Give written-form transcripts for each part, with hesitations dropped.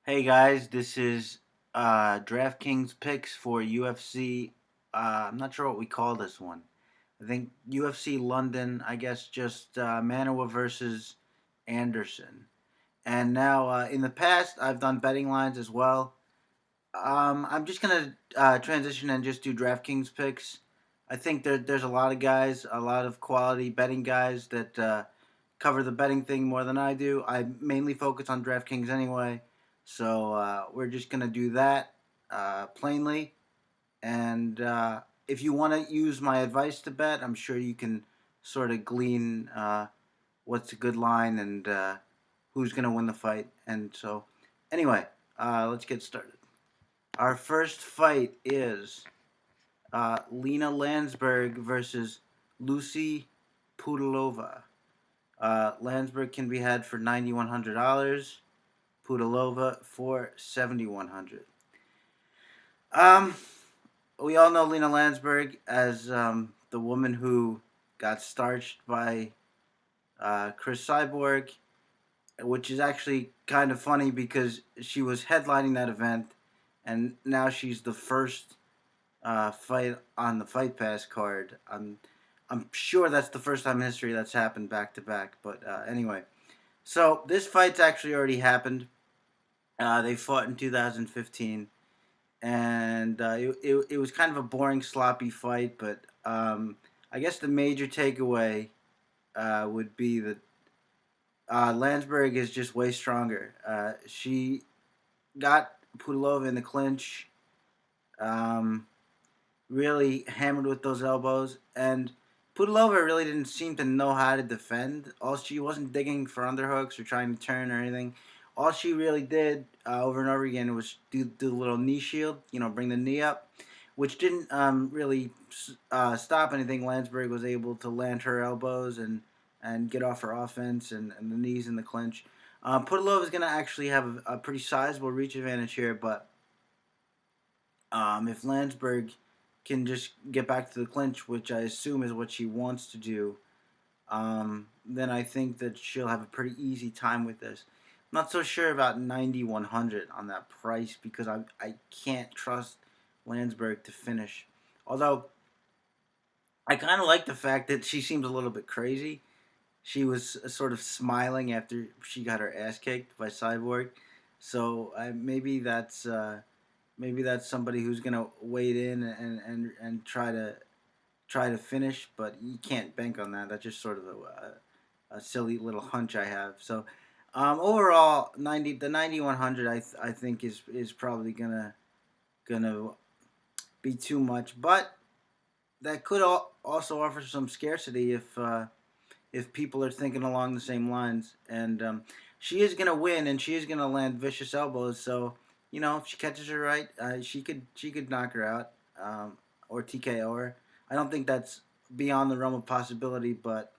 Hey guys, this is DraftKings Picks for UFC. I'm not sure what we call this one. I think UFC London, I guess just Manuwa versus Anderson. And now, in the past, I've done betting lines as well. I'm just going to transition and just do DraftKings Picks. I think there's a lot of guys, a lot of quality betting guys that cover the betting thing more than I do. I mainly focus on DraftKings anyway. So we're just going to do that plainly. And if you want to use my advice to bet, I'm sure you can sort of glean what's a good line and who's going to win the fight. And so, anyway, let's get started. Our first fight is Lena Lansberg versus Lucy Pudilova. Lansberg can be had for $9,100. Pudilova for $7,100. Um, we all know Lena Lansberg as the woman who got starched by Chris Cyborg, which is actually kind of funny because she was headlining that event, and now she's the first fight on the Fight Pass card. I'm sure that's the first time in history that's happened back to back. But anyway, so this fight's actually already happened. They fought in 2015, and it was kind of a boring, sloppy fight. But I guess the major takeaway would be that Lansberg is just way stronger. She got Pudilova in the clinch, um, really hammered with those elbows, and Pudilova really didn't seem to know how to defend. All she wasn't digging for underhooks or trying to turn or anything. All she really did over and over again was do the little knee shield, bring the knee up, which didn't really stop anything. Lansberg was able to land her elbows and get off her offense and the knees in the clinch. Pudilova is going to actually have a pretty sizable reach advantage here, but if Lansberg can just get back to the clinch, which I assume is what she wants to do, then I think that she'll have a pretty easy time with this. I'm not so sure about 9,100 on that price because I can't trust Lansberg to finish. Although I kind of like the fact that she seems a little bit crazy. She was sort of smiling after she got her ass kicked by Cyborg, so maybe that's somebody who's gonna wade in and try to finish, but you can't bank on that. That's just sort of a silly little hunch I have. So overall, 9100 I think is probably gonna be too much, but that could also offer some scarcity if people are thinking along the same lines. And she is gonna win, and she is gonna land vicious elbows. So if she catches her right, she could knock her out or TKO her. I don't think that's beyond the realm of possibility, but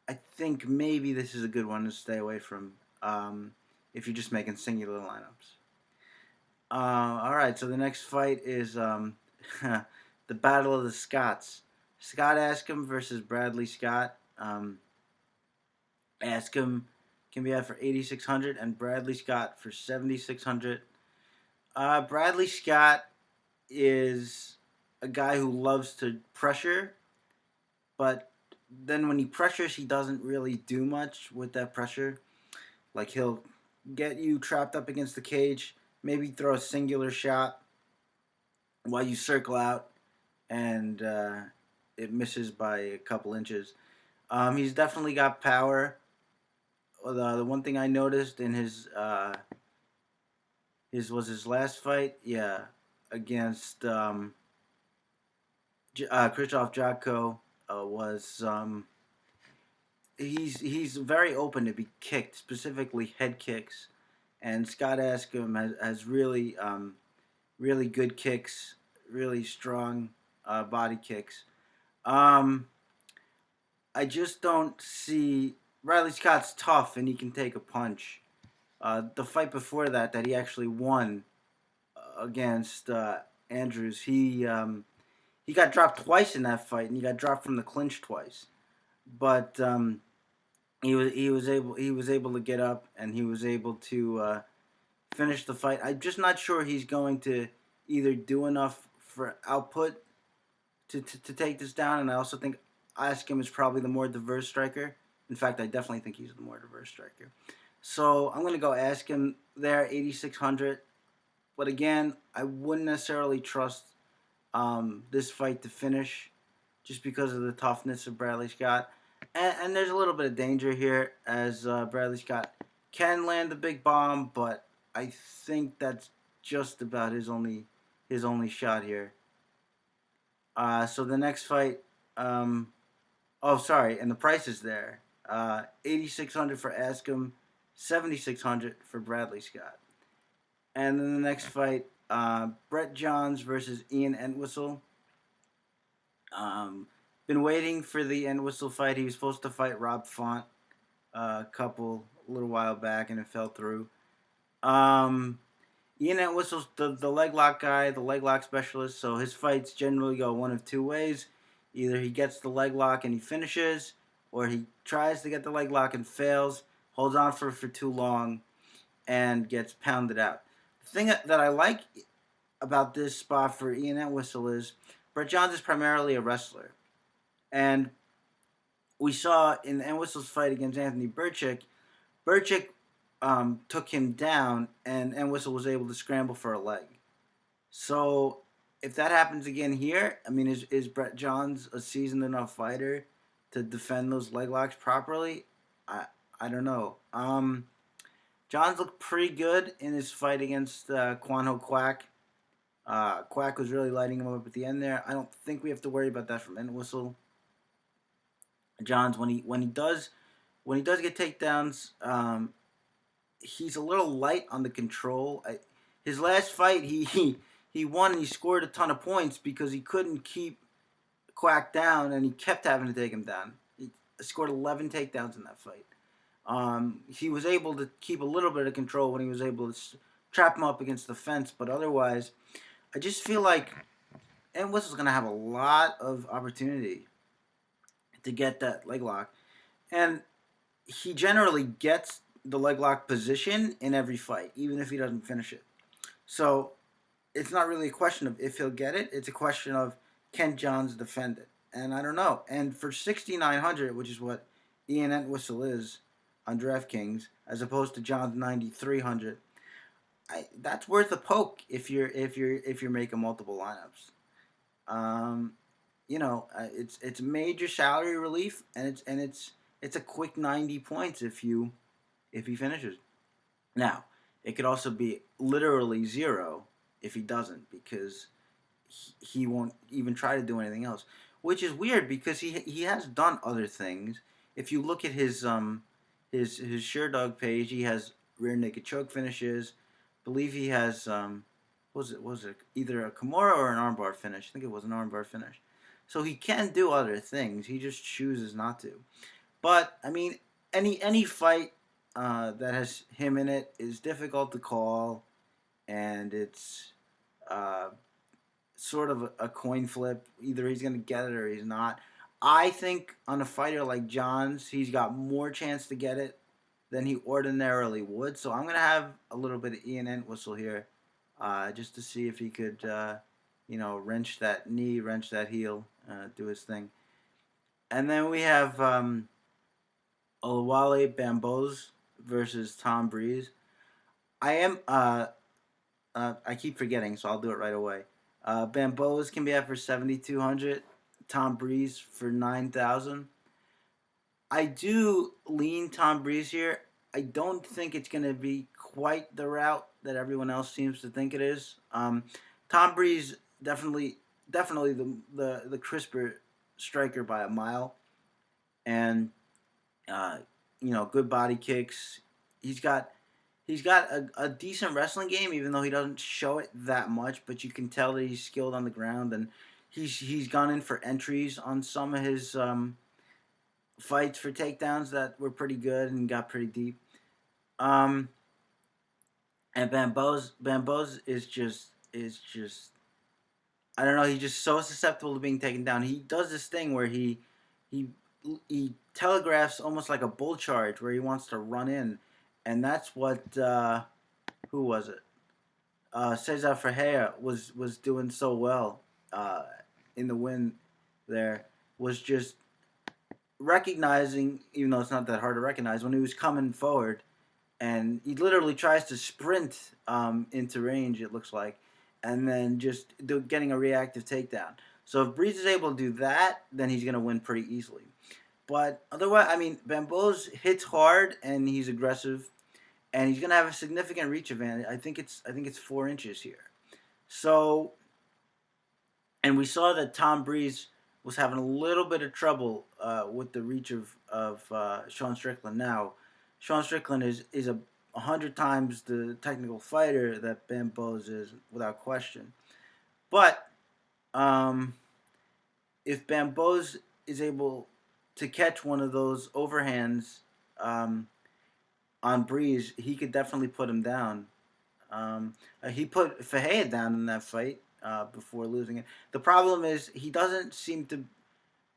I think maybe this is a good one to stay away from if you're just making singular lineups. All right, so the next fight is the Battle of the Scots. Scott Askham versus Bradley Scott. Askham can be had for 8,600 and Bradley Scott for 7,600. Bradley Scott is a guy who loves to pressure, but then when he pressures, he doesn't really do much with that pressure. Like he'll get you trapped up against the cage, maybe throw a singular shot while you circle out, and it misses by a couple inches. He's definitely got power. The one thing I noticed in his last fight, yeah, against Krzysztof Jotko, was he's very open to be kicked, specifically head kicks, and Scott Askham has really good kicks, really strong body kicks. Um, I just don't see Riley Scott's tough and he can take a punch. The fight before that he actually won against Andrews, he got dropped twice in that fight, and he got dropped from the clinch twice. But he was able to get up, and he was able to finish the fight. I'm just not sure he's going to either do enough for output to take this down, and I also think Askham is probably the more diverse striker. In fact, I definitely think he's the more diverse striker. So I'm going to go Askham there, 8,600. But again, I wouldn't necessarily trust this fight to finish just because of the toughness of Bradley Scott. And there's a little bit of danger here as Bradley Scott can land the big bomb, but I think that's just about his only shot here. So the next fight, and the price is there. 8,600 for Askham, 7,600 for Bradley Scott. And then the next fight, Brett Johns versus Ian Entwistle. Been waiting for the Entwistle fight. He was supposed to fight Rob Font a little while back, and it fell through. Ian Entwistle's the leg lock guy, the leg lock specialist, so his fights generally go one of two ways. Either he gets the leg lock and he finishes, or he tries to get the leg lock and fails, holds on for too long, and gets pounded out. The thing that I like about this spot for Ian Entwistle is Brett Johns is primarily a wrestler. And we saw in Entwistle's fight against Anthony Birchik took him down, and Entwistle was able to scramble for a leg. So if that happens again here, I mean, is Brett Johns a seasoned enough fighter to defend those leg locks properly? I don't know. Johns looked pretty good in his fight against Kwan Ho Quack. Quack was really lighting him up at the end there. I don't think we have to worry about that from Entwistle. Johns, when he does get takedowns, he's a little light on the control. His last fight, he won and he scored a ton of points because he couldn't keep Quack down, and he kept having to take him down. He scored 11 takedowns in that fight. He was able to keep a little bit of control when he was able to trap him up against the fence, but otherwise, I just feel like Entwistle's going to have a lot of opportunity to get that leg lock. And he generally gets the leg lock position in every fight, even if he doesn't finish it. So it's not really a question of if he'll get it. It's a question of can Johns defend it. And I don't know. And for 6,900, which is what Ian Entwistle is on DraftKings, as opposed to Johns 9,300, that's worth a poke if you're making multiple lineups. It's major salary relief, and it's a quick 90 points if he finishes. Now, it could also be literally 0 if he doesn't, because he won't even try to do anything else, which is weird because he has done other things. If you look at his SureDog page, he has rear naked choke finishes. I believe he has was it either a Kimura or an armbar finish? I think it was an armbar finish. So he can do other things. He just chooses not to. But I mean, any fight that has him in it is difficult to call, and it's sort of a coin flip. Either he's going to get it or he's not. I think on a fighter like Johns, he's got more chance to get it than he ordinarily would. So I'm going to have a little bit of Ian Entwistle here just to see if he could, wrench that knee, wrench that heel, do his thing. And then we have Oluwale Bamgbose versus Tom Breese. I keep forgetting, so I'll do it right away. Bamgbose can be at for 7,200. Tom Breese for 9,000. I do lean Tom Breese here. I don't think it's going to be quite the route that everyone else seems to think it is. Tom Breese definitely the crisper striker by a mile, and good body kicks. He's got a decent wrestling game, even though he doesn't show it that much. But you can tell that he's skilled on the ground, and he's gone in for entries on some of his fights for takedowns that were pretty good and got pretty deep. And Bamgbose is just I don't know. He's just so susceptible to being taken down. He does this thing where he telegraphs almost like a bull charge where he wants to run in, and that's what who was it? Cesar Ferreira was doing so well uh, in the win there, was just recognizing, even though it's not that hard to recognize, when he was coming forward and he literally tries to sprint into range, it looks like, and then just getting a reactive takedown. So if Breeze is able to do that, then he's going to win pretty easily. But otherwise, I mean, Bamgbose hits hard and he's aggressive, and he's going to have a significant reach advantage. I think it's 4 inches here. So, and we saw that Tom Breeze was having a little bit of trouble with the reach of Sean Strickland. Now, Sean Strickland is 100 times the technical fighter that Bamgbose is, without question. But if Bamgbose is able to catch one of those overhands on Breeze, he could definitely put him down. He put Fahea down in that fight before losing it. The problem is he doesn't seem to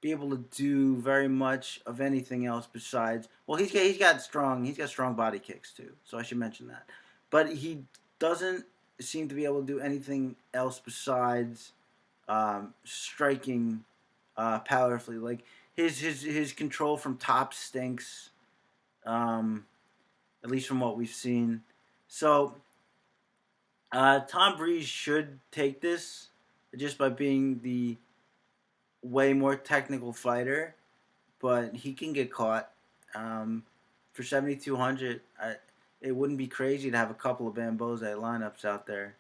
be able to do very much of anything else besides. Well, he's got strong body kicks too, so I should mention that. But he doesn't seem to be able to do anything else besides striking powerfully. Like his control from top stinks, at least from what we've seen. So Tom Breeze should take this just by being the way more technical fighter, but he can get caught. For 7,200, it wouldn't be crazy to have a couple of Bamgbose lineups out there.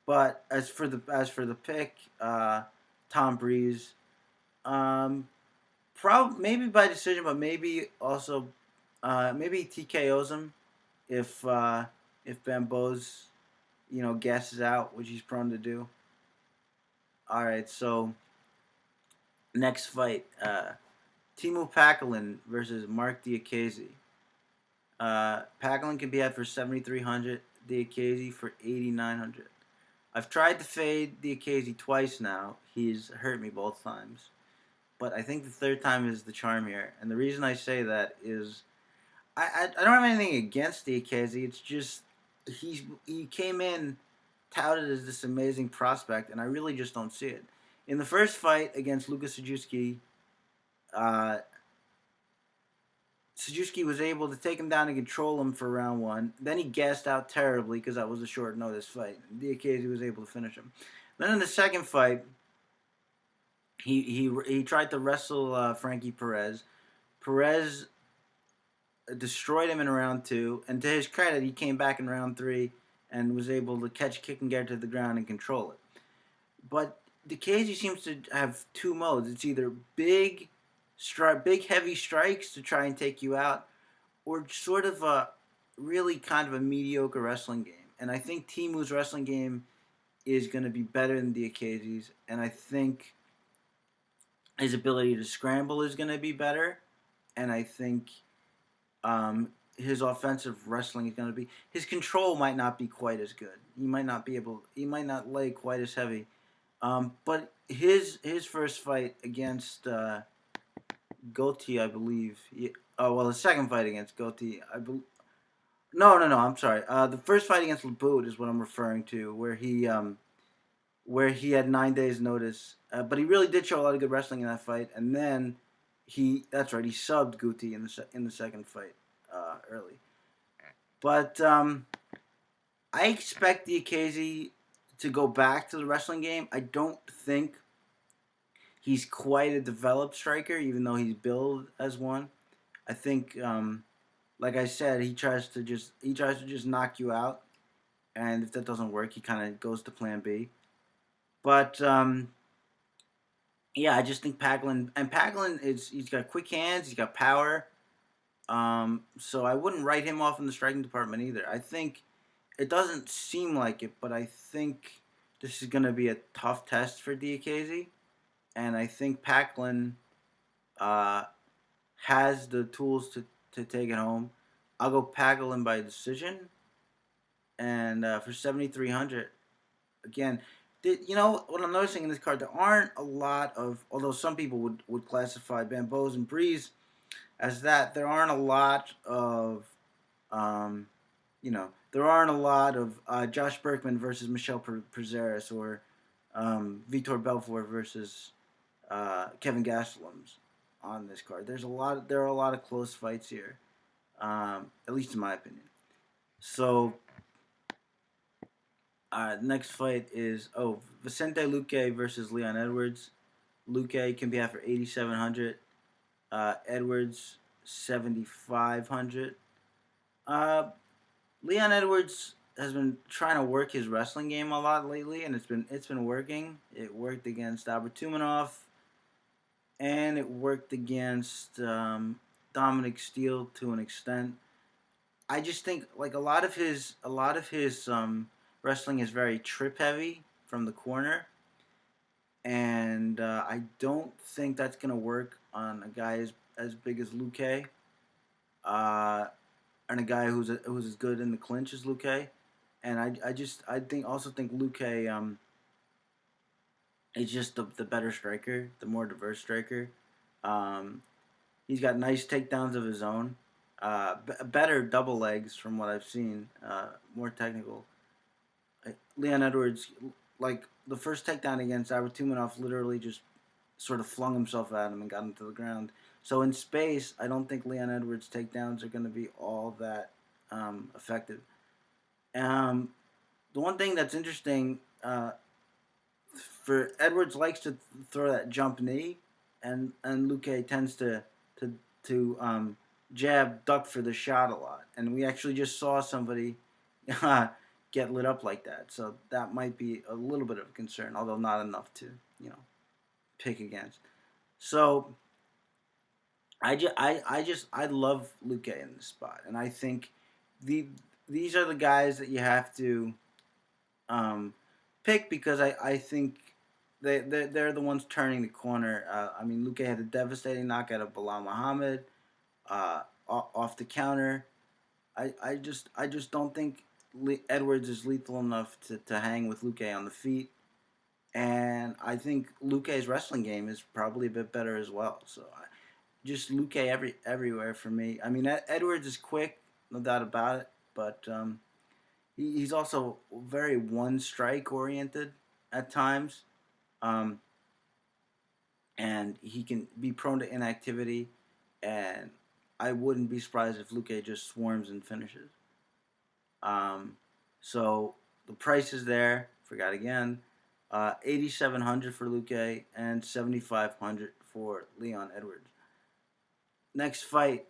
But as for the pick, Tom Breeze, maybe by decision, but maybe also maybe TKOs him if Bamgbose, gasses out, which he's prone to do. All right, so next fight, Teemu Packalen versus Mark Diakiese. Packalen can be had for 7,300, Diakiese for 8,900. I've tried to fade Diakiese twice now. He's hurt me both times, but I think the third time is the charm here. And the reason I say that is I don't have anything against Diakiese. It's just he came in touted as this amazing prospect, and I really just don't see it. In the first fight against Luque Sajewski, Sajewski was able to take him down and control him for round one. Then he gassed out terribly because that was a short notice fight. Diakiese was able to finish him. Then in the second fight, he tried to wrestle Frankie Perez. Perez destroyed him in round two, and to his credit, he came back in round three and was able to catch, kick, and get to the ground and control it. But Diakiese seems to have two modes. It's either big heavy strikes to try and take you out, or sort of a really kind of a mediocre wrestling game. And I think Teemu's wrestling game is going to be better than Diakiese's, and I think his ability to scramble is going to be better, and I think his offensive wrestling is going to be. His control might not be quite as good. He might not lay quite as heavy. But his first fight against Gotti, I believe. The second fight against Gotti, No, I'm sorry. The first fight against Laboot is what I'm referring to, where he had 9 days notice. But he really did show a lot of good wrestling in that fight, and then he subbed Guti in the second fight early. But I expect Diakiese to go back to the wrestling game. I don't think he's quite a developed striker, even though he's billed as one. I think, like I said, he tries to just knock you out, and if that doesn't work, he kind of goes to Plan B. But I just think Packalen he's got quick hands, he's got power. So I wouldn't write him off in the striking department either. I think it doesn't seem like it, but I think this is going to be a tough test for Diakiese, and I think Packalen has the tools to take it home. I'll go Packalen by decision, and for 7,300, again. What I'm noticing in this card, there aren't a lot of, although some people would classify Bamgbose and Breeze as that, there aren't a lot of there aren't a lot of Josh Berkman versus Michel Prazeres or Vitor Belfort versus Kevin Gastelum's on this card. There are a lot of close fights here, at least in my opinion. So next fight is Vicente Luque versus Leon Edwards. Luque can be out for 8,700. Edwards 7,500. Leon Edwards has been trying to work his wrestling game a lot lately, and it's been working. It worked against Abertumanov, and it worked against Dominic Steele to an extent. I just think like a lot of his wrestling is very trip heavy from the corner, and I don't think that's gonna work on a guy as big as Luque, and a guy who's as good in the clinch as Luque. And I think Luque is just the better striker, the more diverse striker. Um, he's got nice takedowns of his own, better double legs from what I've seen, more technical. Leon Edwards, like the first takedown against Abertumanov, literally just sort of flung himself at him and got him to the ground. So in space, I don't think Leon Edwards' takedowns are going to be all that effective. Um, the one thing that's interesting for Edwards likes to throw that jump knee, and Luque tends to to jab duck for the shot a lot. And we actually just saw somebody get lit up like that, so that might be a little bit of a concern, although not enough to pick against. So I love Luque in this spot, and I think the these are the guys that you have to um, pick because I think they're the ones turning the corner. I mean, Luque had a devastating knockout of Bilal Muhammad off the counter. I just don't think Edwards is lethal enough to hang with Luque on the feet. And I think Luque's wrestling game is probably a bit better as well. So just Luque everywhere for me. I mean, Edwards is quick, no doubt about it, but he's also very one strike oriented at times, um, and he can be prone to inactivity. And I wouldn't be surprised if Luque just swarms and finishes. Um, so the price is there. Forgot again. 8,700 for Luque and 7,500 for Leon Edwards. Next fight,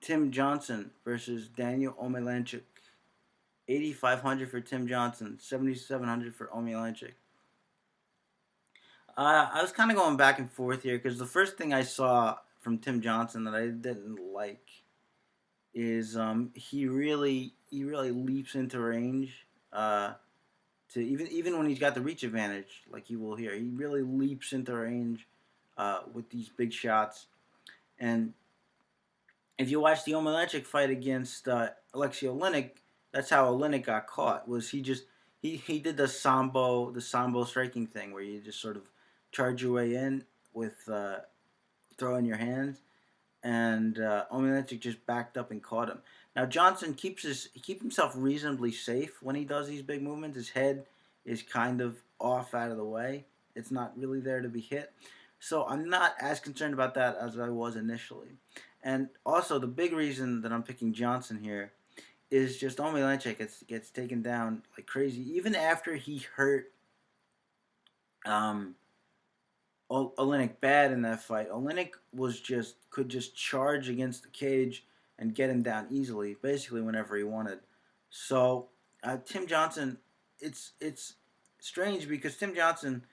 Tim Johnson versus Daniel Omielanczuk. 8,500 for Tim Johnson, 7,700 for Omielanczuk. I was kind of going back and forth here because the first thing I saw from Tim Johnson that I didn't like is he really leaps into range to even when he's got the reach advantage, like you will hear, he really leaps into range with these big shots. And if you watch the Omielanczuk fight against Alexei Oleinik, that's how Oleinik got caught. Was he did the sambo striking thing where you just sort of charge your way in with throwing your hands, and Omielanczuk just backed up and caught him. Now Johnson keeps himself reasonably safe when he does these big movements. His head is kind of off out of the way. It's not really there to be hit. So I'm not as concerned about that as I was initially. And also the big reason that I'm picking Johnson here is just Omielanczuk gets taken down like crazy. Even after he hurt um, Oleinik bad in that fight, Oleinik could just charge against the cage and get him down easily, basically whenever he wanted. So Tim Johnson, it's strange because Tim Johnson,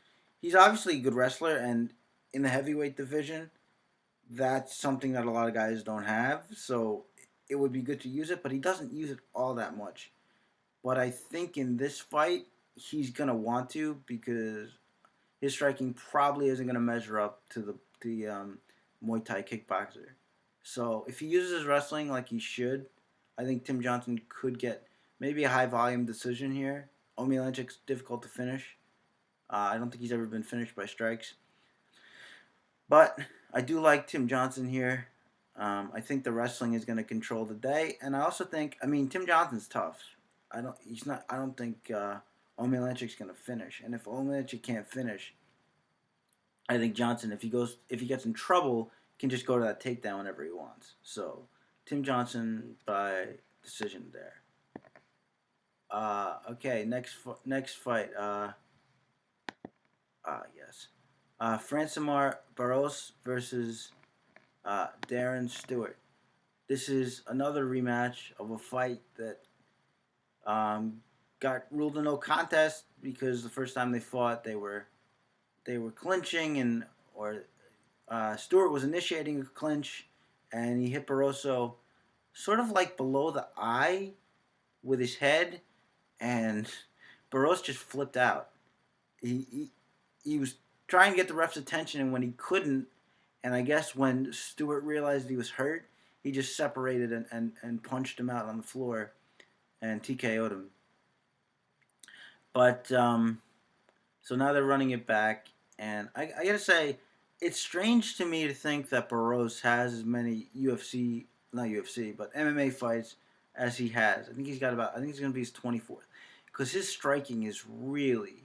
he's obviously a good wrestler, and in the heavyweight division, that's something that a lot of guys don't have. So it would be good to use it, but he doesn't use it all that much. But I think in this fight, he's gonna want to because his striking probably isn't gonna measure up to the Muay Thai kickboxer. So if he uses his wrestling like he should, I think Tim Johnson could get maybe a high volume decision here. Omielanczuk's difficult to finish. I don't think he's ever been finished by strikes. But I do like Tim Johnson here. I think the wrestling is going to control the day, and I also think, I mean, Tim Johnson's tough. I don't think Omielanczuk's going to finish, and if Omielanczuk can't finish, I think Johnson, if he gets in trouble, can just go to that takedown whenever he wants. So, Tim Johnson by decision there. Okay, next fight. Yes. Francimar Barroso versus Darren Stewart. This is another rematch of a fight that got ruled a no contest because the first time they fought, they were clinching or Stewart was initiating a clinch, and he hit Barroso sort of like below the eye with his head, and Barroso just flipped out. He was trying to get the ref's attention, and when he couldn't, and I guess when Stewart realized he was hurt, he just separated and punched him out on the floor and TKO'd him. But so now they're running it back, and I gotta say, it's strange to me to think that Barroso has as many not UFC, but MMA fights as he has. I think he's gonna be his 24th, because his striking is really,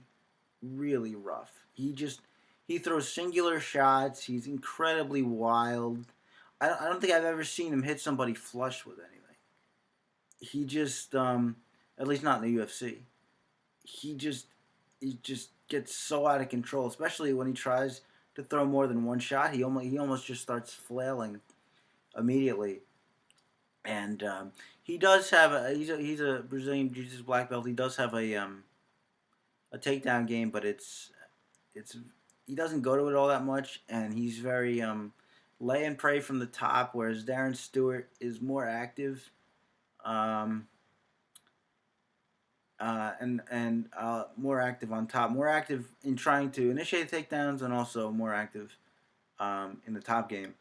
really rough. He throws singular shots. He's incredibly wild. I don't think I've ever seen him hit somebody flush with anything. He just, at least not in the UFC. He just gets so out of control, especially when he tries to throw more than one shot. He almost just starts flailing immediately. And he does have he's a Brazilian Jiu-Jitsu black belt. He does have a takedown game, but it's he doesn't go to it all that much, and he's very lay and pray from the top, whereas Darren Stewart is more active. And more active on top, more active in trying to initiate takedowns, and also more active in the top game.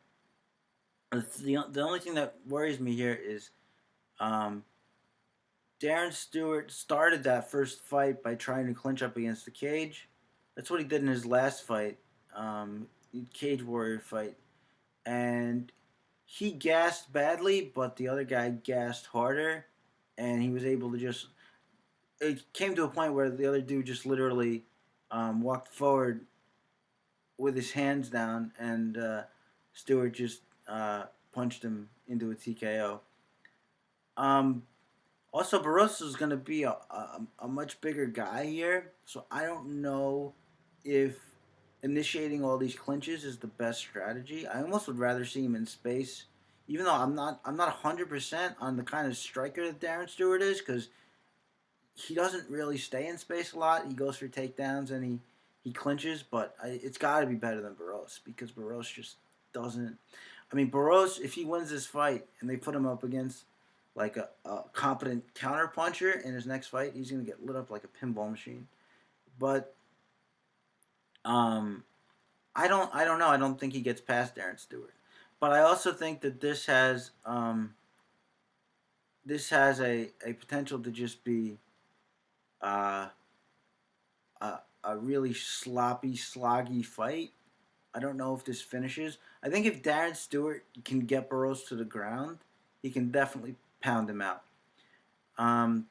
The only thing that worries me here is Darren Stewart started that first fight by trying to clinch up against the cage. That's what he did in his last fight, Cage Warrior fight, and he gassed badly, but the other guy gassed harder, and he was able to just. It came to a point where the other dude just literally walked forward with his hands down, and Stewart just punched him into a TKO. Also, Barroso is going to be a much bigger guy here, so I don't know if initiating all these clinches is the best strategy. I almost would rather see him in space, even though I'm not 100% on the kind of striker that Darren Stewart is, because he doesn't really stay in space a lot. He goes for takedowns and he clinches, but it's got to be better than Barroso, because Barroso just doesn't. I mean, Barroso, if he wins this fight and they put him up against like a competent counter puncher in his next fight, he's going to get lit up like a pinball machine. But I don't know. I don't think he gets past Darren Stewart. But I also think that this has a potential to just be a really sloppy, sloggy fight. I don't know if this finishes. I think if Darren Stewart can get Barroso to the ground, he can definitely pound him out. But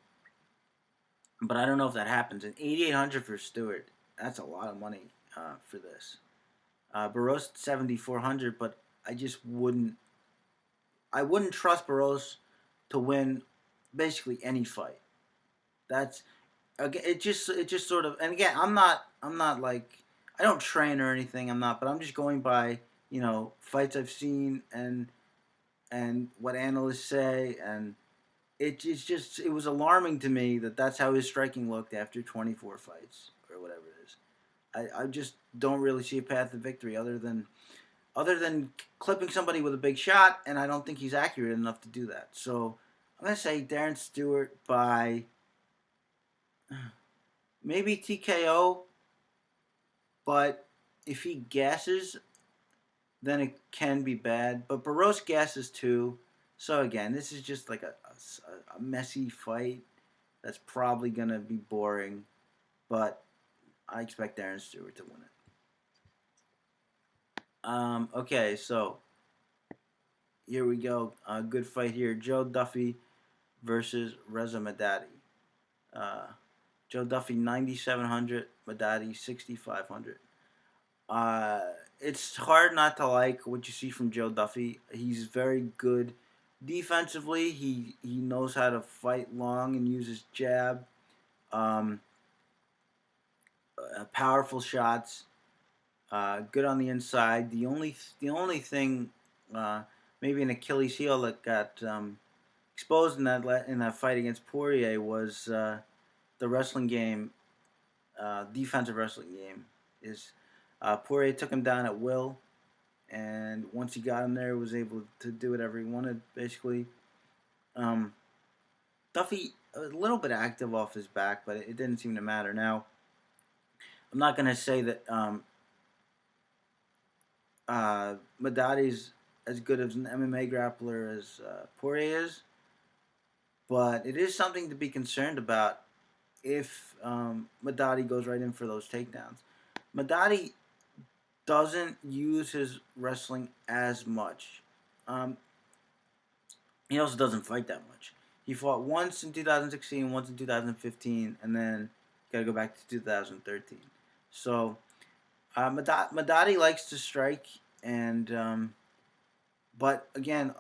I don't know if that happens. And 8,800 for Stewart, that's a lot of money for this. Barroso 7,400, but I just wouldn't trust Barroso to win basically any fight. That's again, it just sort of, and again, I'm not like, I don't train or anything. But I'm just going by fights I've seen and what analysts say, and it was alarming to me that that's how his striking looked after 24 fights or whatever it is. I just don't really see a path to victory other than clipping somebody with a big shot, and I don't think he's accurate enough to do that. So I'm gonna say Darren Stewart by maybe TKO, but if he gasses, then it can be bad. But Barroso gasses too. So again, this is just like a messy fight that's probably going to be boring. But I expect Darren Stewart to win it. Okay, so here we go. Good fight here. Joe Duffy versus Reza Madadi. Uh, Joe Duffy 9,700, Madadi 6,500. Uh, it's hard not to like what you see from Joe Duffy. He's very good defensively. He knows how to fight long and use his jab. Um, Powerful shots. Good on the inside. The only thing, uh, maybe an Achilles heel that got exposed in that fight against Poirier was the wrestling game, defensive wrestling game. Is Poirier took him down at will, and once he got him there, was able to do whatever he wanted. Basically, um, Duffy a little bit active off his back, but it didn't seem to matter. Now, I'm not gonna say that Madadi's as good as an MMA grappler as Poirier is, but it is something to be concerned about if Madadi goes right in for those takedowns. Madadi doesn't use his wrestling as much. Um, he also doesn't fight that much. He fought once in 2016, once in 2015, and then got to go back to 2013. So Madadi likes to strike, and but again,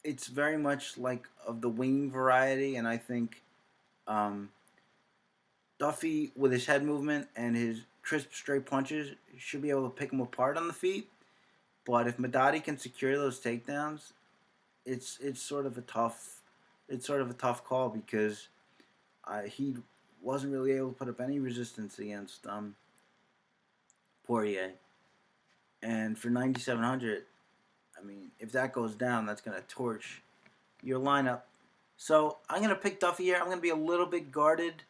it's very much like of the wing variety, and I think um, Duffy, with his head movement and his crisp straight punches, should be able to pick him apart on the feet. But if Madadi can secure those takedowns, it's sort of a tough call because he wasn't really able to put up any resistance against Poirier. And for 9,700, I mean, if that goes down, that's going to torch your lineup. So I'm going to pick Duffy here. I'm going to be a little bit guarded.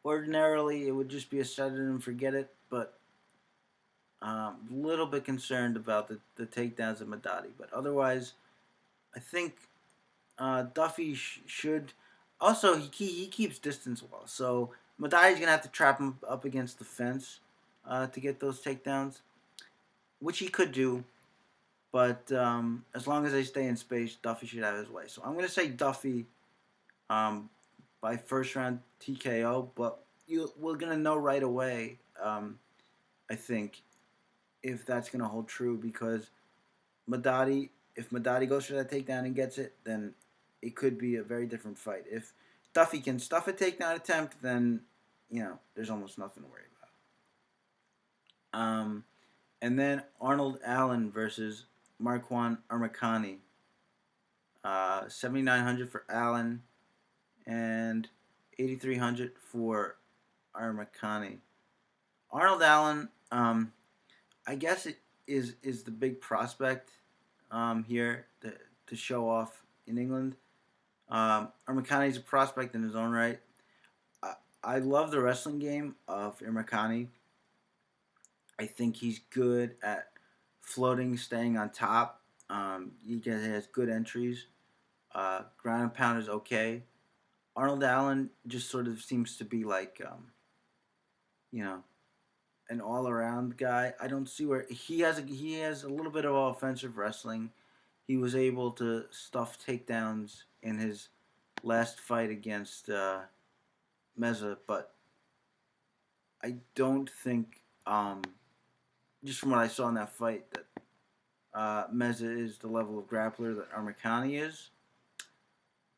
Ordinarily, it would just be a set it and forget it, but a little bit concerned about the takedowns of Madadi. But otherwise, I think Duffy should. Also, he keeps distance well, so Madadi's gonna have to trap him up against the fence to get those takedowns, which he could do. But as long as they stay in space, Duffy should have his way. So I'm gonna say Duffy by first round TKO, but we're gonna know right away. I think if that's gonna hold true because Madadi, if Madadi goes for that takedown and gets it, then it could be a very different fight. If Duffy can stuff a takedown attempt, then there's almost nothing to worry about. And then Arnold Allen versus Marwan Amirkhani. 7,900 for Allen and 8,300 for Amirkhani. Arnold Allen, I guess it is the big prospect here to show off in England. Amirkhani is a prospect in his own right. I love the wrestling game of Amirkhani. I think he's good at floating, staying on top. He has good entries. Ground and pound is okay. Arnold Allen just sort of seems to be like, an all-around guy. I don't see where he has a little bit of offensive wrestling. He was able to stuff takedowns in his last fight against Meza, but I don't think, just from what I saw in that fight, that Meza is the level of grappler that Amirkhani is.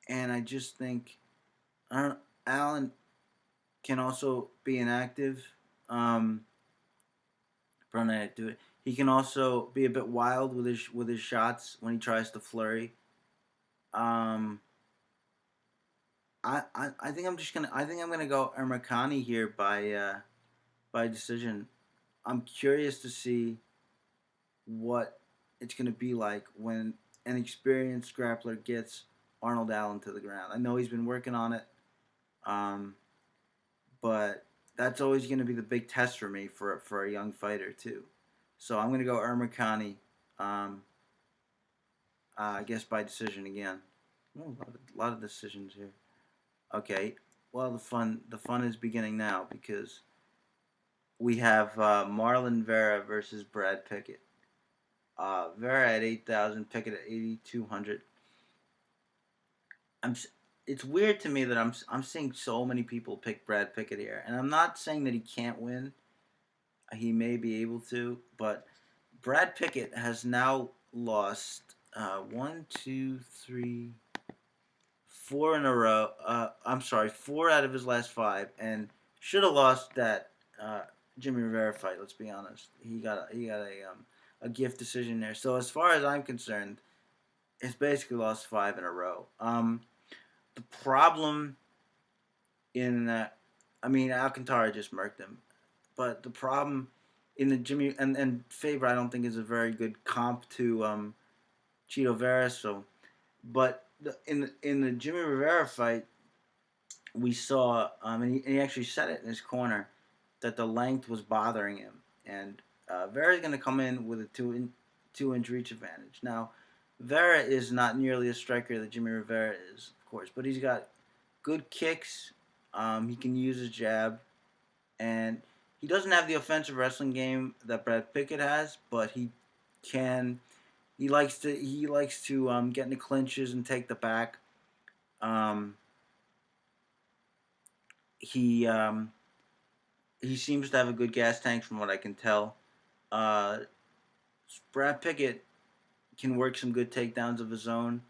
And I just think Allen can also be inactive. He can also be a bit wild with his shots when he tries to flurry. I think I'm gonna go Amirkhani here by decision. I'm curious to see what it's gonna be like when an experienced grappler gets Arnold Allen to the ground. I know he's been working on it, but that's always going to be the big test for me for a young fighter too. So I'm going to go Amirkhani. I guess by decision again. Oh, a lot of decisions here. Okay. Well, the fun is beginning now because we have Marlon Vera versus Brad Pickett. Vera at 8,000, Pickett at 8,200. I'm. It's weird to me that I'm seeing so many people pick Brad Pickett here, and I'm not saying that he can't win. He may be able to, but Brad Pickett has now lost one, two, three, four in a row. I'm sorry, four out of his last five, and should have lost that Jimmy Rivera fight. Let's be honest. He got a gift decision there. So as far as I'm concerned, it's basically lost five in a row. The problem in that, I mean, Alcantara just murked him, but the problem in the Jimmy and Faber, I don't think is a very good comp to Chito Vera. So, but in the Jimmy Rivera fight, we saw, and he actually said it in his corner, that the length was bothering him, and Vera's going to come in with a 2-inch reach advantage. Now, Vera is not nearly a striker that Jimmy Rivera is, of course, but he's got good kicks. He can use his jab, and he doesn't have the offensive wrestling game that Brad Pickett has, but he can. He likes to get into clinches and take the back. Um, he he seems to have a good gas tank from what I can tell. Uh, Brad Pickett can work some good takedowns of his own,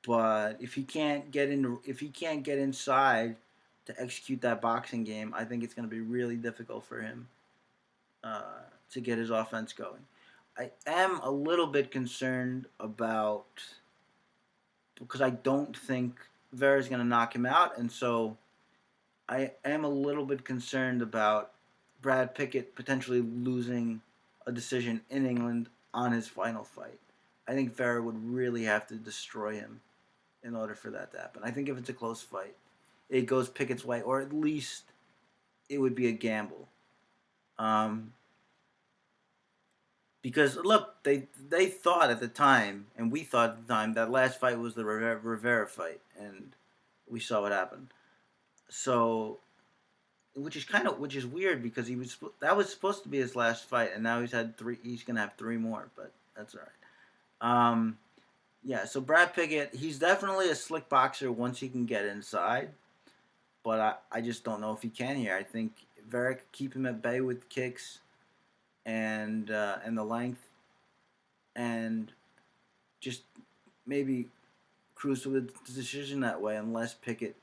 but if he can't get inside to execute that boxing game, I think it's going to be really difficult for him to get his offense going. I am a little bit concerned about because I don't think Vera's going to knock him out, and so I am a little bit concerned about Brad Pickett potentially losing a decision in England on his final fight. I think Vera would really have to destroy him in order for that to happen. I think if it's a close fight, it goes Pickett's way, or at least it would be a gamble. Um, because look, they thought at the time, and we thought at the time that last fight was the Rivera fight, and we saw what happened. So, which is weird because that was supposed to be his last fight, and now he's had three. He's gonna have three more, but that's all right. Yeah. So Brad Pickett, he's definitely a slick boxer once he can get inside, but I just don't know if he can here. I think Vera could keep him at bay with kicks and the length, and just maybe cruise to the decision that way, unless Pickett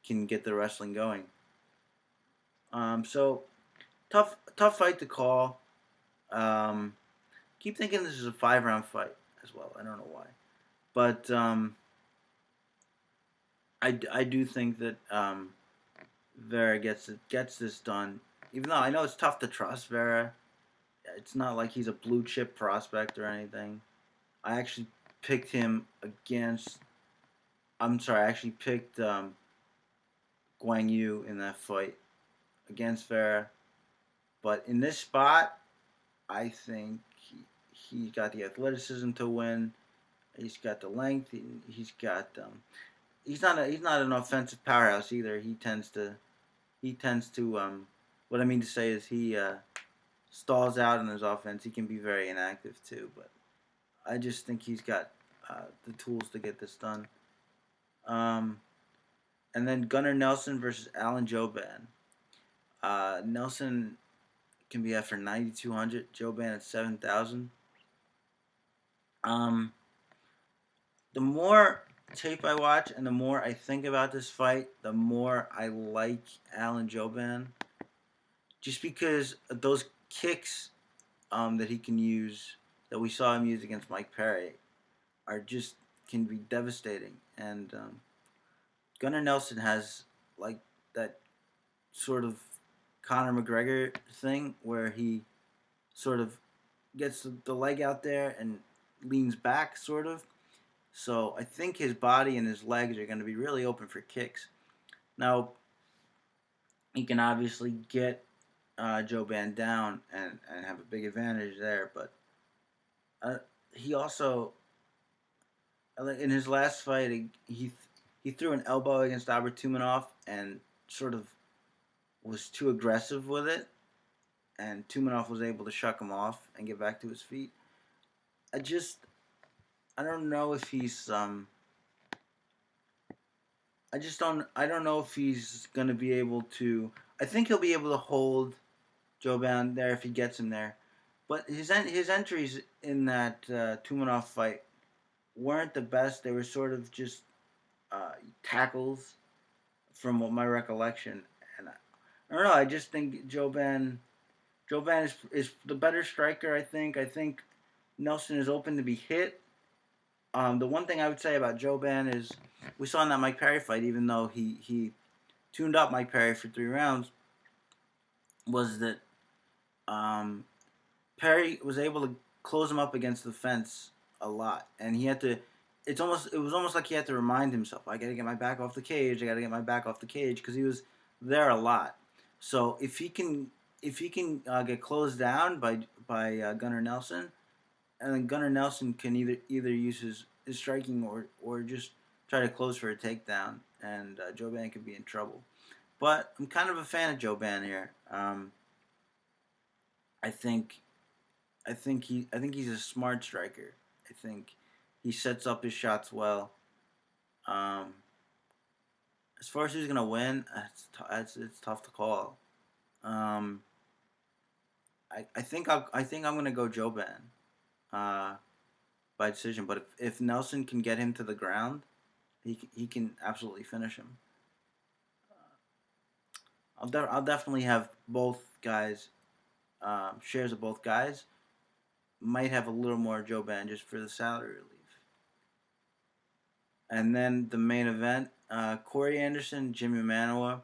can get the wrestling going. So tough fight to call. Keep thinking this is a 5-round fight as well. I don't know why, but I do think that Vera gets this done. Even though I know it's tough to trust Vera, it's not like he's a blue chip prospect or anything. I actually picked him against. I'm sorry, I actually picked Guang Yu in that fight against Vera. But in this spot, I think he's got the athleticism to win. He's got the length. He's got. He's not an offensive powerhouse either. He tends to. What I mean to say is he stalls out in his offense. He can be very inactive too. But I just think he's got the tools to get this done. And then Gunnar Nelson versus Alan Jouban. Nelson can be at for 9,200. Jouban at 7,000. The more tape I watch and the more I think about this fight, the more I like Alan Jouban. Just because those kicks that he can use, that we saw him use against Mike Perry, can be devastating. And Gunnar Nelson has like that sort of Conor McGregor thing where he sort of gets the leg out there and leans back, sort of. So I think his body and his legs are going to be really open for kicks. Now, he can obviously get Jouban down and have a big advantage there, but he also, in his last fight, he threw an elbow against Amirkhani and sort of was too aggressive with it, and Tumanov was able to shuck him off and get back to his feet. I just I don't know if he's I don't know if he's gonna be able to. I think he'll be able to hold Jouban there if he gets him there, but his entries in that Tumanov fight weren't the best. They were sort of just tackles from what my recollection, and I don't know. I just think Jouban is the better striker. I think Nelson is open to be hit. The one thing I would say about Jouban is we saw in that Mike Perry fight, even though he tuned up Mike Perry for 3 rounds, was that um, Perry was able to close him up against the fence a lot, and he had to. It was almost like he had to remind himself, I got to get my back off the cage. I got to get my back off the cage because he was there a lot. So if he can get closed down by Gunnar Nelson, and then Gunnar Nelson can either use his striking or just try to close for a takedown, and Jouban could be in trouble. But I'm kind of a fan of Jouban here. I think I think he's a smart striker. I think he sets up his shots well. Um, as far as who's gonna win, it's tough to call. Um, I think I'm gonna go Jouban uh, by decision. But if Nelson can get him to the ground, he can absolutely finish him. I'll definitely have both guys shares of both guys. Might have a little more Jouban just for the salary relief. And then the main event, Corey Anderson, Jimmy Manuwa.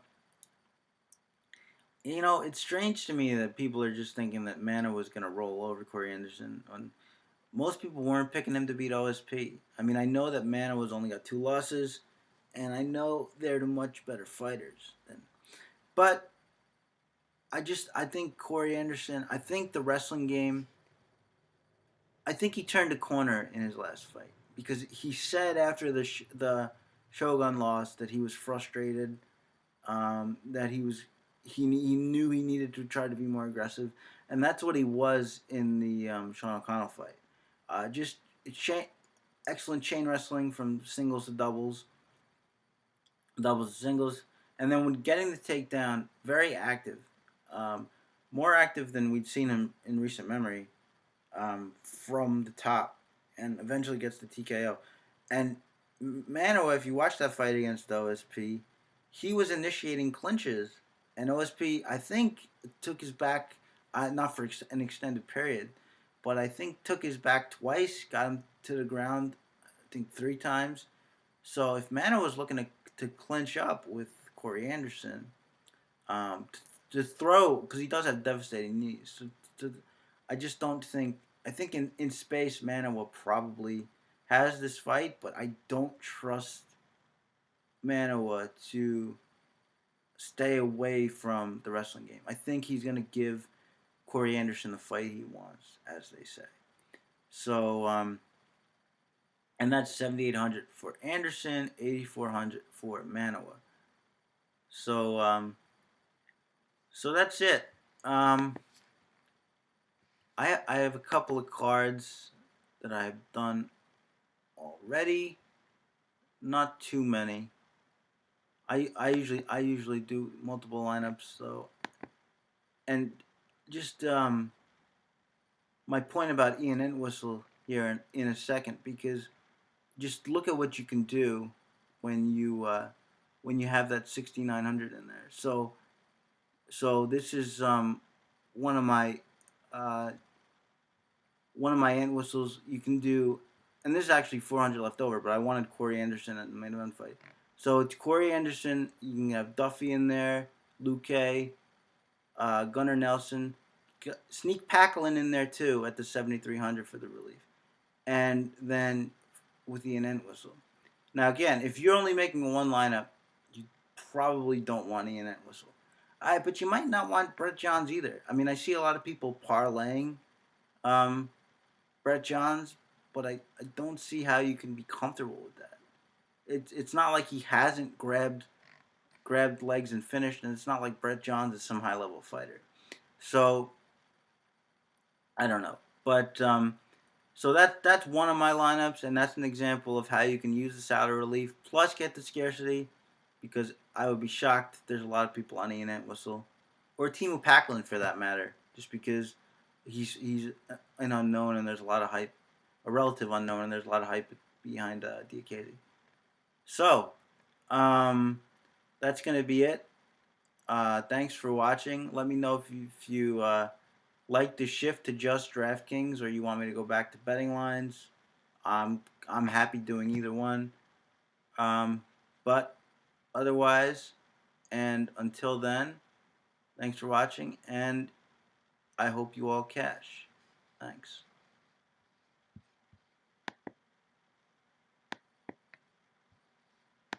You know, it's strange to me that people are just thinking that Manuwa was going to roll over Corey Anderson. When most people weren't picking him to beat OSP. I mean, I know that Manuwa's only got 2 losses, and I know they're the much better fighters. But I think Corey Anderson, I think the wrestling game, I think he turned a corner in his last fight because he said after the Shogun loss that he was frustrated, that he knew he needed to try to be more aggressive, and that's what he was in the Sean O'Connell fight. Just excellent chain wrestling from singles to doubles, doubles to singles, and then when getting the takedown, very active, um, more active than we'd seen him in recent memory, from the top, and eventually gets the TKO. And Manuwa, if you watch that fight against OSP, he was initiating clinches, and OSP, I think, took his back, not for an extended period, but I think took his back twice, got him to the ground, I think 3 times. So if Manuwa was looking to clinch up with Corey Anderson, to throw, because he does have devastating knees, I just don't think. I think in space, Manuwa probably has this fight, but I don't trust Manuwa to stay away from the wrestling game. I think he's going to give Corey Anderson the fight he wants, as they say. So, and that's 7,800 for Anderson, 8,400 for Manuwa. So, so that's it. I have a couple of cards that I've done already. Not too many. I usually do multiple lineups, so, and just my point about Ian Entwistle here in a second, because just look at what you can do when you have that 6,900 in there. So this is one of my Entwistles. You can do, and this is actually 400 left over, but I wanted Corey Anderson at the main event fight. So it's Corey Anderson. You can have Duffy in there, Luque, Gunnar Nelson, sneak Packalen in there too at the 7,300 for the relief, and then with Ian Entwistle. Now again, if you're only making one lineup, you probably don't want Ian Entwistle. But you might not want Brett Johns either. I mean, I see a lot of people parlaying Brett Johns, but I don't see how you can be comfortable with that. It's not like he hasn't grabbed legs and finished, and it's not like Brett Johns is some high level fighter. So I don't know, but So that's one of my lineups, and that's an example of how you can use the salary relief plus get the scarcity. Because I would be shocked if there's a lot of people on Ian Entwistle or Timo Packalen for that matter, just because he's an unknown and there's a lot of hype, a relative unknown, and there's a lot of hype behind Diakiese. So, that's gonna be it. Thanks for watching. Let me know if you like the shift to just DraftKings or you want me to go back to betting lines. I'm happy doing either one. But otherwise, and until then, thanks for watching, and I hope you all cash. Thanks.